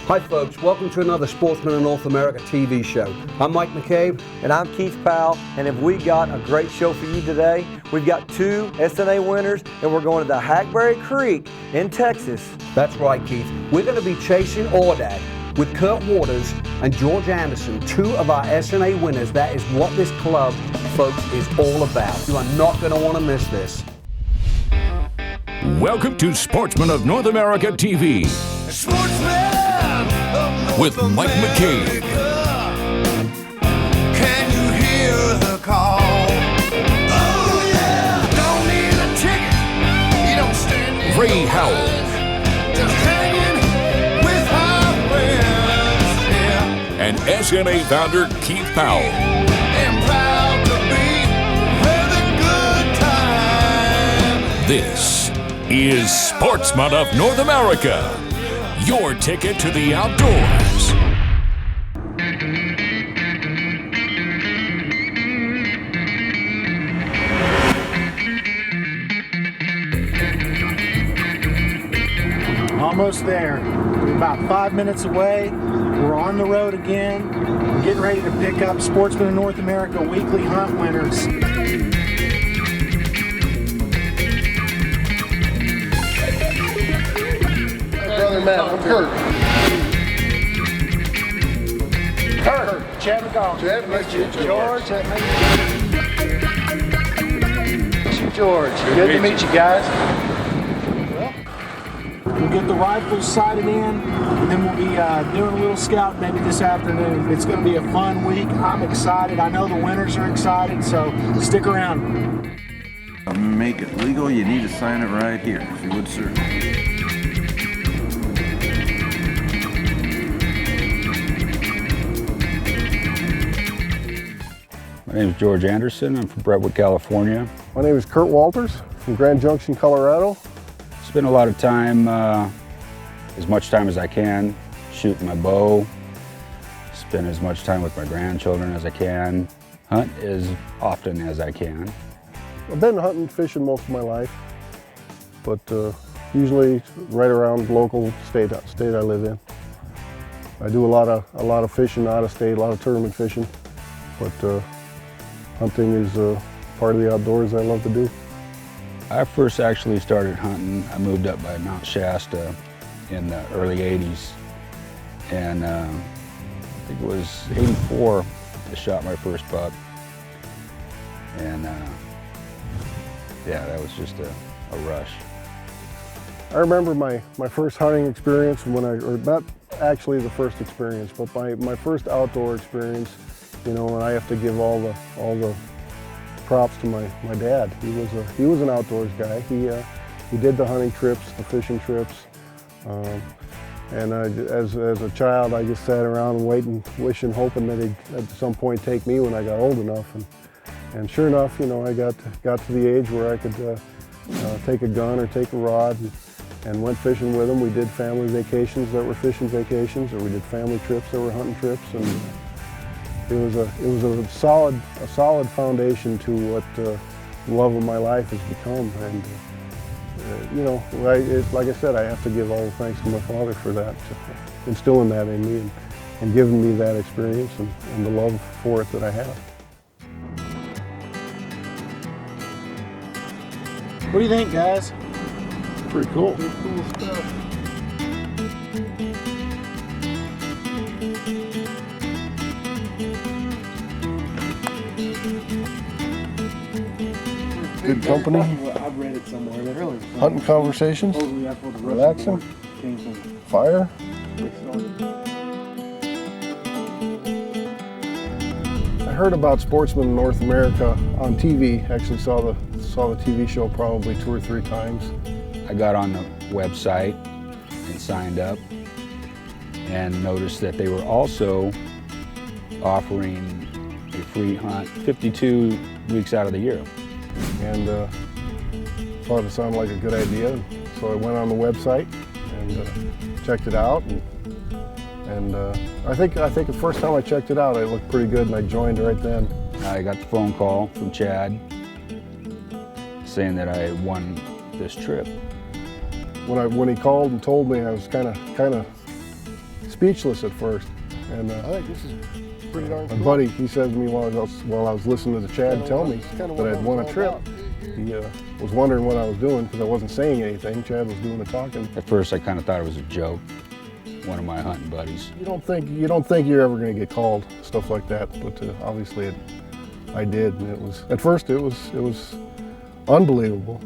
Hi folks, welcome to another Sportsman of North America TV show. I'm Mike McCabe. And I'm Keith Powell, and have we got a great show for you today. We've got 2 SNA winners, and we're going to the Hackberry Creek in Texas. That's right, Keith. We're going to be chasing Aoudad with Kurt Waters and George Anderson, 2 of our SNA winners. That is what this club, folks, is all about. You are not going to want to miss this. Welcome to Sportsman of North America TV with Mike McCabe. Can you hear the call? Oh yeah! Don't need a ticket. You don't stand in Ray Howell. Just hanging with our friends. Yeah. And SNA founder Keith Powell. And proud to be where the good time. This is Sportsman of North America, your ticket to the outdoors. Almost there. We're about 5 minutes away. We're on the road again. We're getting ready to pick up Sportsman of North America weekly hunt winners. Brother Matt, I'm Kurt. Kurt, Chad McCall. Chad, nice to meet you. George, George. Good to meet you guys. We'll get the rifles sighted in, and then we'll be doing a little scout maybe this afternoon. It's going to be a fun week. I'm excited. I know the winners are excited, so stick around. To make it legal, you need to sign it right here, if you would, sir. My name is George Anderson. I'm from Brentwood, California. My name is Kurt Walters from Grand Junction, Colorado. Spend a lot of time, as much time as I can, shooting my bow. Spend as much time with my grandchildren as I can. Hunt as often as I can. I've been hunting, fishing most of my life, but usually right around local state I live in. I do a lot of fishing out of state, a lot of tournament fishing, but hunting is part of the outdoors I love to do. I first actually started hunting. I moved up by Mount Shasta in the early 80s. And I think it was 84 I shot my first buck. And yeah, that was just a rush. I remember my first hunting experience or not actually the first experience, but my first outdoor experience, you know, and I have to give all the props to my dad. He was an outdoors guy. He did the hunting trips, the fishing trips, and as a child, I just sat around waiting, wishing, hoping that he'd at some point take me when I got old enough. And sure enough, you know, I got to the age where I could take a gun or take a rod and went fishing with him. We did family vacations that were fishing vacations, or we did family trips that were hunting trips, and it was a solid foundation to what the love of my life has become. And you know, like I said, I have to give all the thanks to my father for that, instilling that in me and giving me that experience and the love for it that I have. What do you think, guys? Pretty cool. Pretty cool stuff. Good company. I've read it somewhere. Hunting conversations. Relaxing. Fire. I heard about Sportsman in North America on TV. Actually saw the TV show probably 2 or 3 times. I got on the website and signed up and noticed that they were also offering a free hunt 52 weeks out of the year. And thought it sounded like a good idea. So I went on the website and checked it out. And I think the first time I checked it out, it looked pretty good, and I joined right then. I got the phone call from Chad saying that I won this trip. When he called and told me, I was kind of speechless at first. And I think this is pretty darn my cool. buddy, he said to me while I was listening to Chad tell me that I'd won a trip, he was wondering what I was doing because I wasn't saying anything. Chad was doing the talking. At first, I kind of thought it was a joke. One of my hunting buddies. You don't think you're ever going to get called stuff like that, but obviously I did, and it was at first it was unbelievable,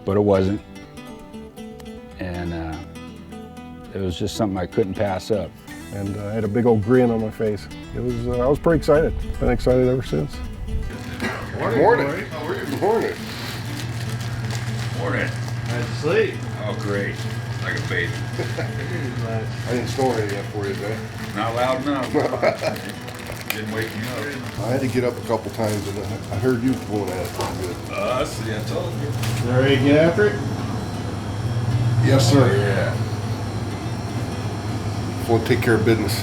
But it wasn't, and it was just something I couldn't pass up. and I had a big old grin on my face. It was I was pretty excited. Been excited ever since. Morning. Morning. How are you? Morning. Morning. Nice to sleep. Oh, great. Like a baby. I didn't snore any yet for you today. Not loud enough. Didn't wake me up. I had to get up a couple times, and I heard you pulling at it pretty good. See, I told you. Ready to get after it? Yes, sir. Oh, yeah. We'll take care of business.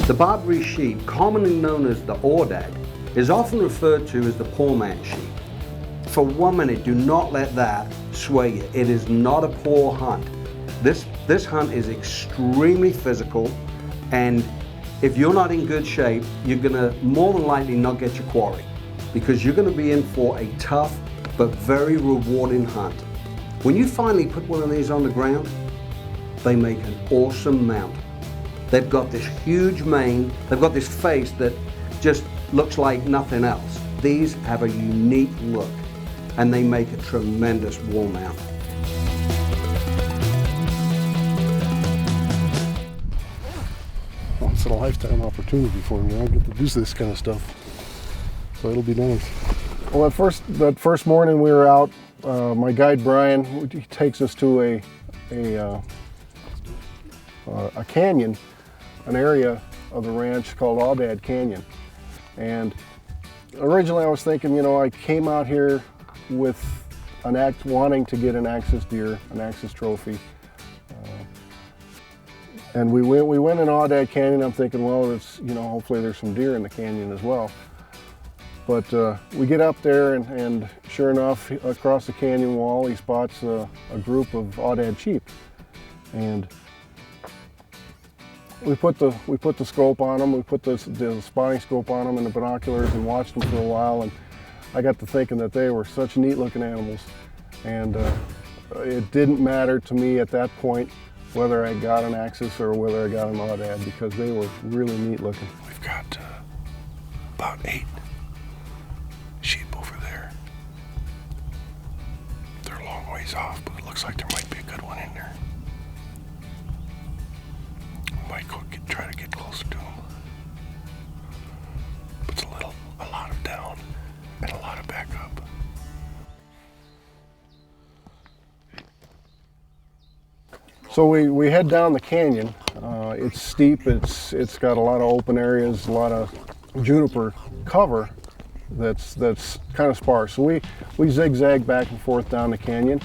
The Barbary sheep, commonly known as the Aoudad, is often referred to as the poor man's sheep. For 1 minute, do not let that sway you. It is not a poor hunt. This hunt is extremely physical, and if you're not in good shape, you're gonna more than likely not get your quarry, because you're gonna be in for a tough but very rewarding hunt. When you finally put one of these on the ground, they make an awesome mount. They've got this huge mane, they've got this face that just looks like nothing else. These have a unique look, and they make a tremendous wall mount. Once in a lifetime opportunity for me. I get to do this kind of stuff, so it'll be nice. Well, that first morning we were out, my guide Brian, he takes us to a canyon, an area of the ranch called Aoudad Canyon. And originally I was thinking, I came out here with wanting to get an Axis deer, an Axis trophy. And we went in Aoudad Canyon. I'm thinking, well, it's, hopefully there's some deer in the canyon as well. But we get up there, and sure enough, across the canyon wall, he spots a group of Aoudad sheep. And we put the scope on them, we put the spotting scope on them and the binoculars and watched them for a while, and I got to thinking that they were such neat looking animals. And it didn't matter to me at that point whether I got an Axis or whether I got an Aoudad, because they were really neat looking. We've got about 8 sheep over there. They're a long ways off, but it looks like there might be a good one in there. We might try to get closer to them. But it's a lot of down and a lot of back up. So we head down the canyon. It's steep, it's got a lot of open areas, a lot of juniper cover that's kind of sparse. So we zigzag back and forth down the canyon,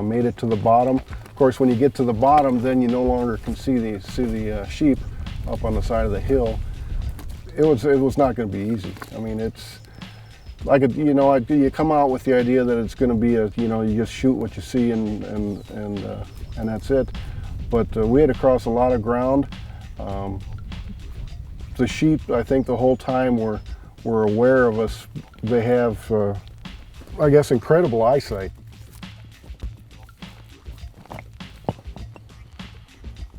made it to the bottom. Of course, when you get to the bottom, then you no longer can see the sheep up on the side of the hill. It was not going to be easy. I mean, it's like you come out with the idea that it's going to be you just shoot what you see and that's it. But we had to cross a lot of ground. The sheep, I think, the whole time were aware of us. They have, I guess, incredible eyesight.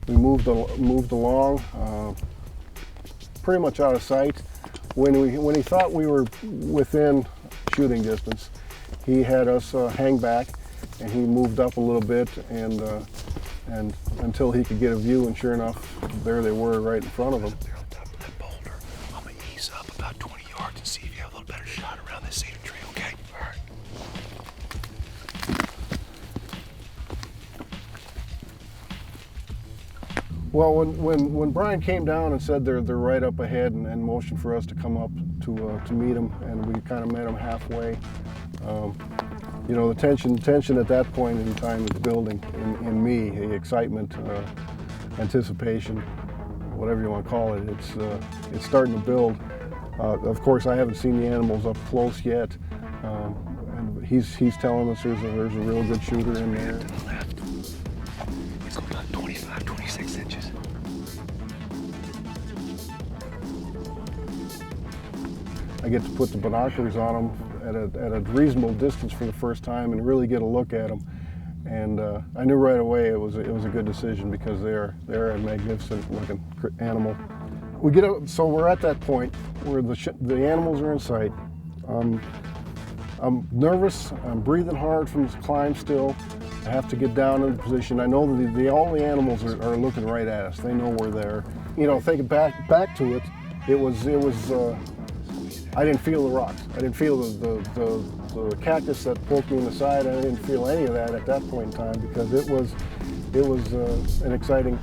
We moved along, pretty much out of sight. When he thought we were within shooting distance, he had us hang back, and he moved up a little bit, and until he could get a view, and sure enough, there they were right in front of him. They're on top of that boulder. I'm gonna ease up about 20 yards and see if you have a little better shot around this cedar tree, okay? All right. Well, when Brian came down and said they're right up ahead and motioned for us to come up to meet him, and we kind of met him halfway. The tension at that point in time is building in me. The excitement, anticipation, whatever you want to call it. It's starting to build. Of course, I haven't seen the animals up close yet, and he's telling us there's a real good shooter in there. To the left. It's about 25, 26 inches. I get to put the binoculars on them at a reasonable distance for the first time and really get a look at them. And I knew right away it was a good decision because they're a magnificent looking animal. We get out, so we're at that point where the animals are in sight. I'm nervous. I'm breathing hard from this climb still. I have to get down in the position. I know that all the animals are looking right at us. They know we're there. You know, thinking back to it, it was. I didn't feel the rocks. I didn't feel the cactus that poked me in the side. I didn't feel any of that at that point in time because it was an exciting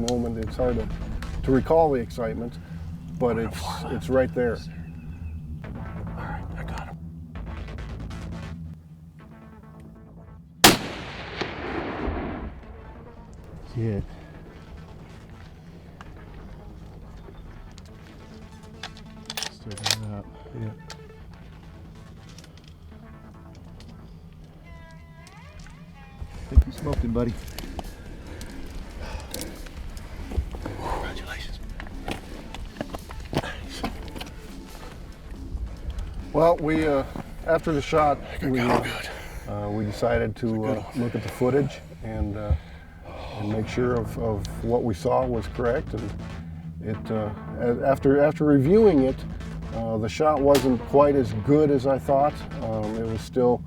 moment. It's hard to recall the excitement, but it's right there. All right, I got him. See it. Still got it up. Yeah. I think you smoked him, buddy. Congratulations. Well, we after the shot, we decided to look at the footage and make sure of what we saw was correct. And after reviewing it, the shot wasn't quite as good as I thought. It was still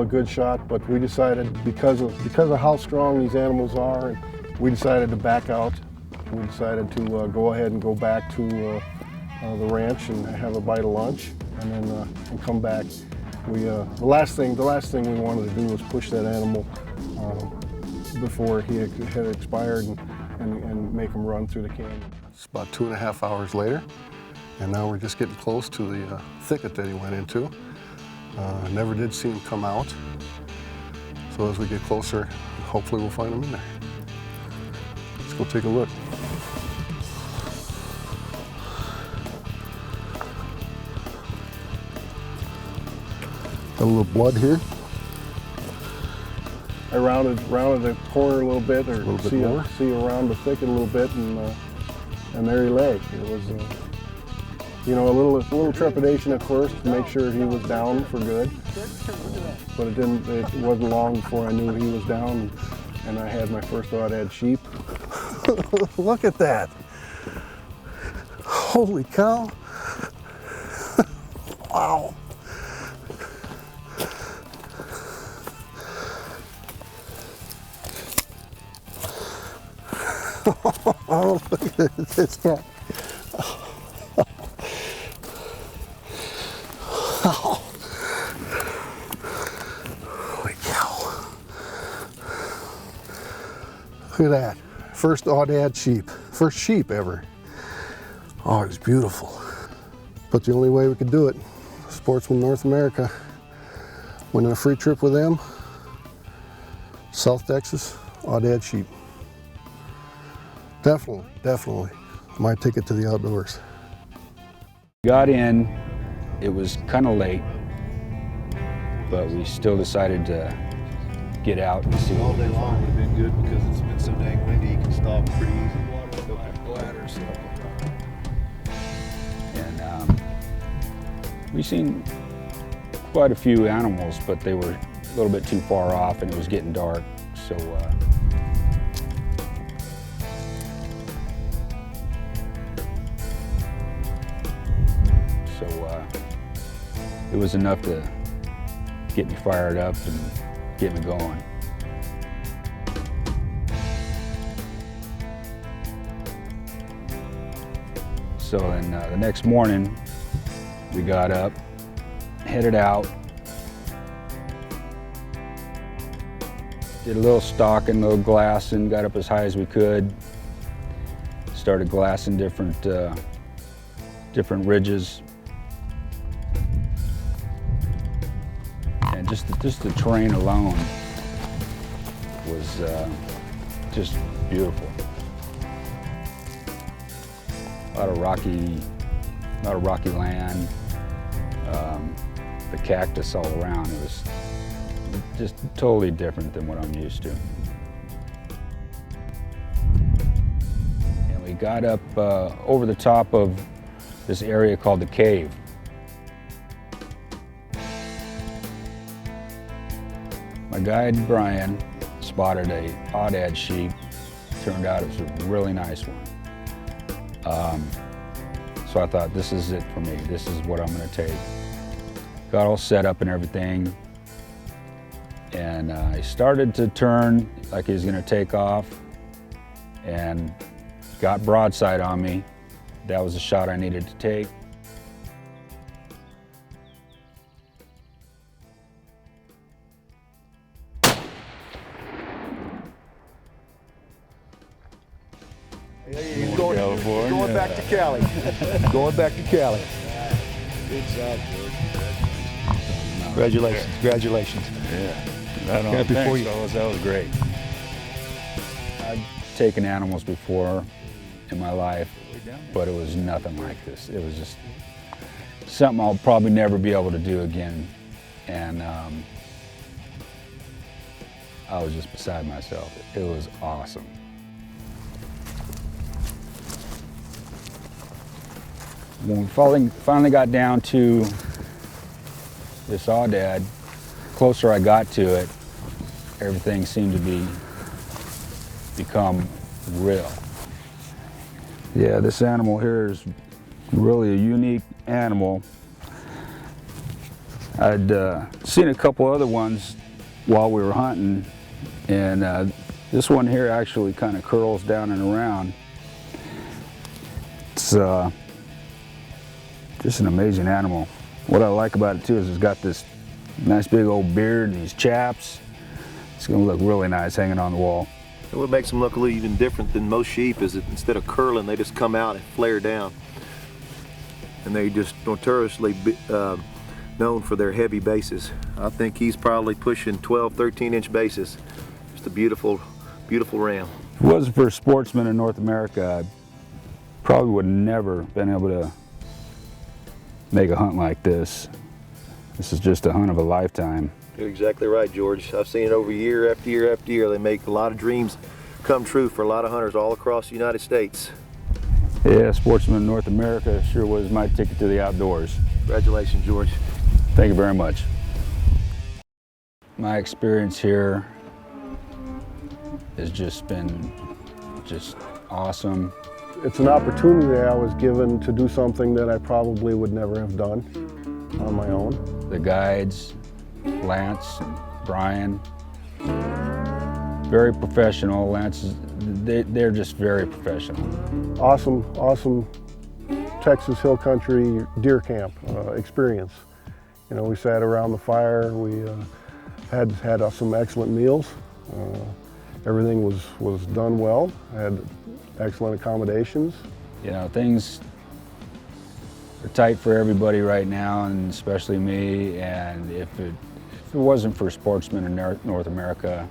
a good shot, but we decided because of how strong these animals are, we decided to back out. We decided to go ahead and go back to the ranch and have a bite of lunch, and then and come back. The last thing we wanted to do was push that animal before he had expired and make him run through the canyon. It's about 2.5 hours later, and now we're just getting close to the thicket that he went into. Never did see him come out. So as we get closer, hopefully we'll find him in there. Let's go take a look. Got a little blood here. I rounded the corner a little bit, see around the thicket a little bit, and there he lay. It was, you know, a little trepidation at first to make sure he was down for good, but it wasn't long before I knew he was down, and I had my first aoudad sheep. Look at that! Holy cow! Wow! Oh, look at this guy. Oh. Holy cow. Look at that. First aoudad sheep. First sheep ever. Oh, it was beautiful. But the only way we could do it, Sportsman North America, went on a free trip with them. South Texas, aoudad sheep. Definitely my ticket to the outdoors. Got in, it was kind of late, but we still decided to get out and see. All day long would have been good because it's been so dang windy, you can stop pretty easy. Water up your bladder, so. And we seen quite a few animals, but they were a little bit too far off and it was getting dark, so it was enough to get me fired up and get me going. So then the next morning, we got up, headed out, did a little stalking, a little glassing, got up as high as we could, started glassing different ridges. And just the terrain alone was just beautiful. A lot of rocky land, the cactus all around. It was just totally different than what I'm used to. And we got up over the top of this area called the Cave. My guide, Brian, spotted a aoudad sheep. Turned out it was a really nice one. So I thought, this is it for me. This is what I'm gonna take. Got all set up and everything. And he started to turn like he was gonna take off and got broadside on me. That was the shot I needed to take. He's going back to Cali. Going back to Cali. Good job, George. Congratulations. Congratulations. Yeah. Right on. Happy for Thanks, you. fellas. That was great. I've taken animals before in my life, but it was nothing like this. It was just something I'll probably never be able to do again. And I was just beside myself. It was awesome. When we finally got down to this aoudad, closer I got to it, everything seemed to become real. Yeah, this animal here is really a unique animal. I'd seen a couple other ones while we were hunting, and this one here actually kind of curls down and around. It's just an amazing animal. What I like about it too is it's got this nice big old beard and these chaps. It's gonna look really nice hanging on the wall. And what makes them look a little even different than most sheep is that instead of curling, they just come out and flare down. And they just notoriously known for their heavy bases. I think he's probably pushing 12, 13-inch bases. Just a beautiful, beautiful ram. If it wasn't for sportsmen in North America, I probably would have never been able to make a hunt like this. This is just a hunt of a lifetime. You're exactly right, George. I've seen it over year after year after year. They make a lot of dreams come true for a lot of hunters all across the United States. Yeah, Sportsman in North America sure was my ticket to the outdoors. Congratulations, George. Thank you very much. My experience here has just been awesome. It's an opportunity I was given to do something that I probably would never have done on my own. The guides, Lance and Brian, very professional. Lance, they're just very professional. Awesome Texas Hill Country deer camp experience. You know, we sat around the fire, we had some excellent meals. Everything was done well, had excellent accommodations. You know, things are tight for everybody right now, and especially me, and if it wasn't for Sportsmen in North America,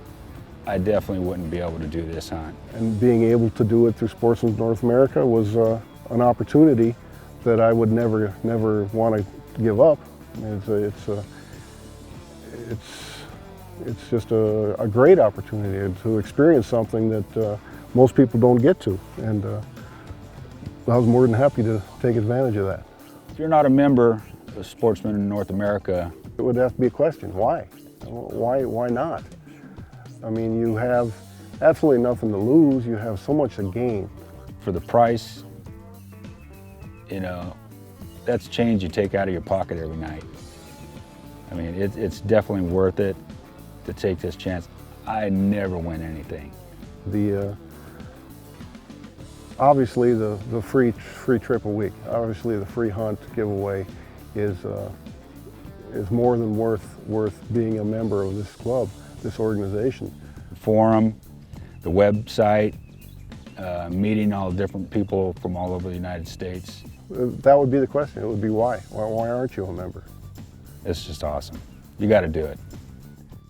I definitely wouldn't be able to do this hunt. And being able to do it through Sportsmen North America was an opportunity that I would never want to give up. It's just a great opportunity to experience something that most people don't get to, and I was more than happy to take advantage of that. If you're not a member of Sportsmen in North America, it would have to be a question. Why? Why not? I mean, you have absolutely nothing to lose. You have so much to gain. For the price, you know, that's change you take out of your pocket every night. I mean, it's definitely worth it to take this chance. I never win anything. Obviously the free trip a week, obviously the free hunt giveaway is more than worth being a member of this club, this organization. The forum, the website, meeting all the different people from all over the United States. That would be the question. It would be why? Why aren't you a member? It's just awesome. You got to do it.